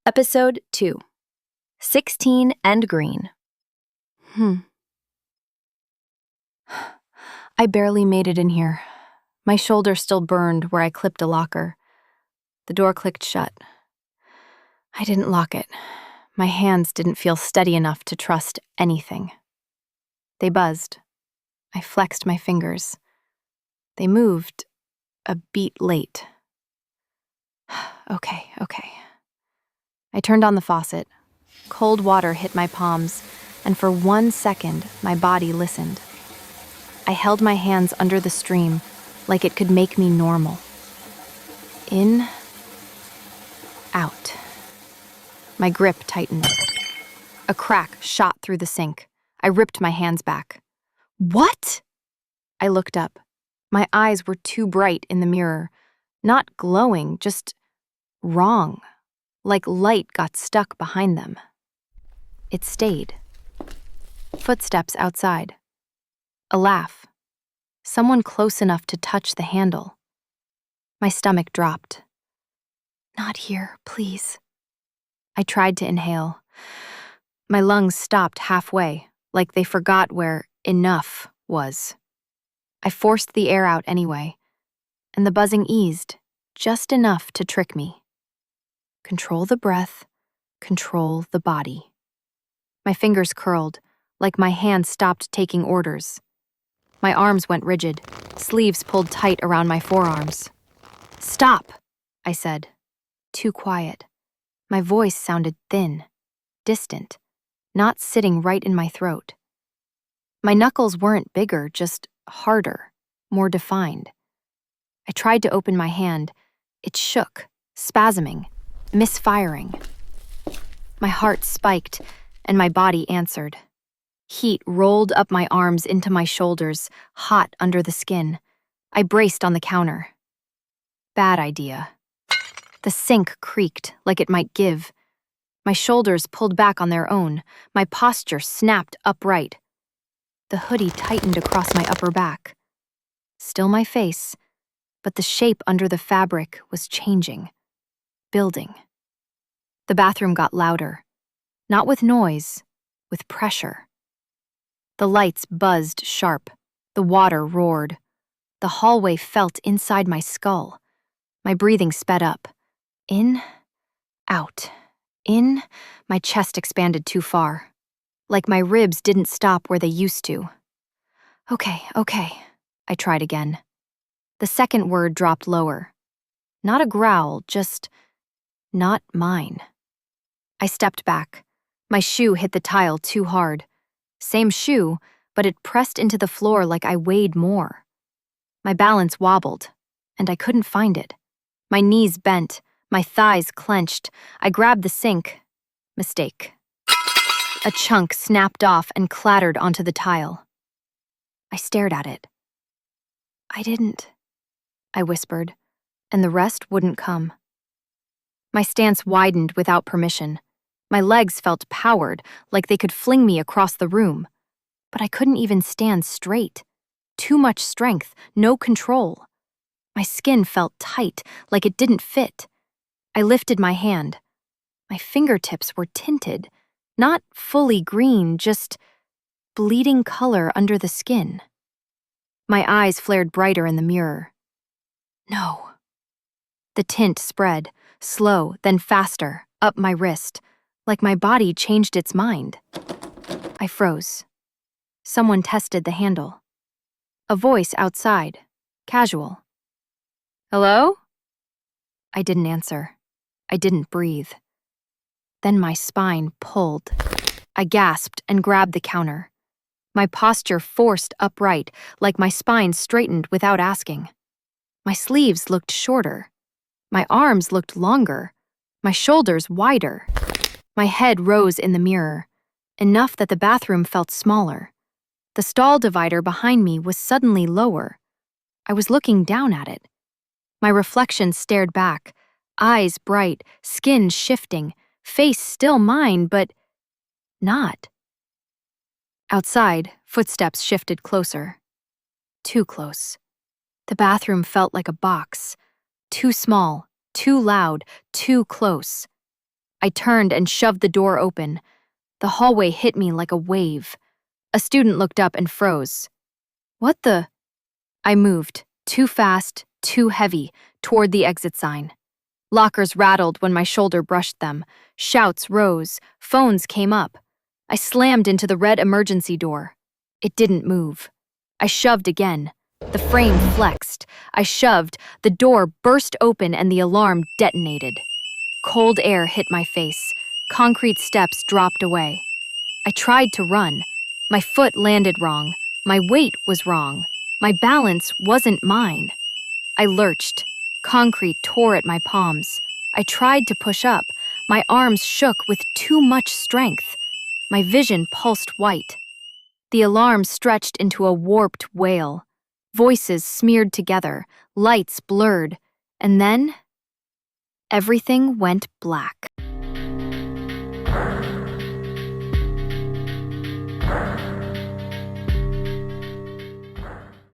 Episode 2, 16 and Green. I barely made it in here. My shoulder still burned where I clipped a locker. The door clicked shut. I didn't lock it. My hands didn't feel steady enough to trust anything. They buzzed. I flexed my fingers. They moved a beat late. Okay. I turned on the faucet. Cold water hit my palms, and for 1 second, my body listened. I held my hands under the stream like it could make me normal. In, out. My grip tightened. A crack shot through the sink. I ripped my hands back. What? I looked up. My eyes were too bright in the mirror. Not glowing, just wrong. Like light got stuck behind them. It stayed. Footsteps outside. A laugh. Someone close enough to touch the handle. My stomach dropped. Not here, please. I tried to inhale. My lungs stopped halfway, like they forgot where enough was. I forced the air out anyway, and the buzzing eased, just enough to trick me. Control the breath, control the body. My fingers curled, like my hands stopped taking orders. My arms went rigid, sleeves pulled tight around my forearms. Stop, I said. Too quiet. My voice sounded thin, distant, not sitting right in my throat. My knuckles weren't bigger, just harder, more defined. I tried to open my hand. It shook, spasming, misfiring. My heart spiked, and my body answered. Heat rolled up my arms into my shoulders, hot under the skin. I braced on the counter. Bad idea. The sink creaked like it might give. My shoulders pulled back on their own. My posture snapped upright. The hoodie tightened across my upper back. Still my face, but the shape under the fabric was changing, building. The bathroom got louder, not with noise, with pressure. The lights buzzed sharp. The water roared. The hallway felt inside my skull. My breathing sped up. In, out. In, my chest expanded too far. Like my ribs didn't stop where they used to. Okay. I tried again. The second word dropped lower. Not a growl, just not mine. I stepped back. My shoe hit the tile too hard. Same shoe, but it pressed into the floor like I weighed more. My balance wobbled, and I couldn't find it. My knees bent, my thighs clenched. I grabbed the sink. Mistake. A chunk snapped off and clattered onto the tile. I stared at it. I didn't, I whispered, and the rest wouldn't come. My stance widened without permission. My legs felt powered, like they could fling me across the room. But I couldn't even stand straight. Too much strength, no control. My skin felt tight, like it didn't fit. I lifted my hand. My fingertips were tinted, not fully green, just bleeding color under the skin. My eyes flared brighter in the mirror. No. The tint spread, slow, then faster, up my wrist, like my body changed its mind. I froze. Someone tested the handle. A voice outside, casual. Hello? I didn't answer. I didn't breathe. Then my spine pulled. I gasped and grabbed the counter. My posture forced upright, like my spine straightened without asking. My sleeves looked shorter. My arms looked longer. My shoulders wider. My head rose in the mirror, enough that the bathroom felt smaller. The stall divider behind me was suddenly lower. I was looking down at it. My reflection stared back, eyes bright, skin shifting, face still mine, but not. Outside, footsteps shifted closer. Too close. The bathroom felt like a box. Too small, too loud, too close. I turned and shoved the door open. The hallway hit me like a wave. A student looked up and froze. What the? I moved, too fast, too heavy, toward the exit sign. Lockers rattled when my shoulder brushed them. Shouts rose. Phones came up. I slammed into the red emergency door. It didn't move. I shoved again. The frame flexed. I shoved. The door burst open and the alarm detonated. Cold air hit my face. Concrete steps dropped away. I tried to run. My foot landed wrong. My weight was wrong. My balance wasn't mine. I lurched. Concrete tore at my palms. I tried to push up. My arms shook with too much strength. My vision pulsed white. The alarm stretched into a warped wail. Voices smeared together, lights blurred, and then everything went black.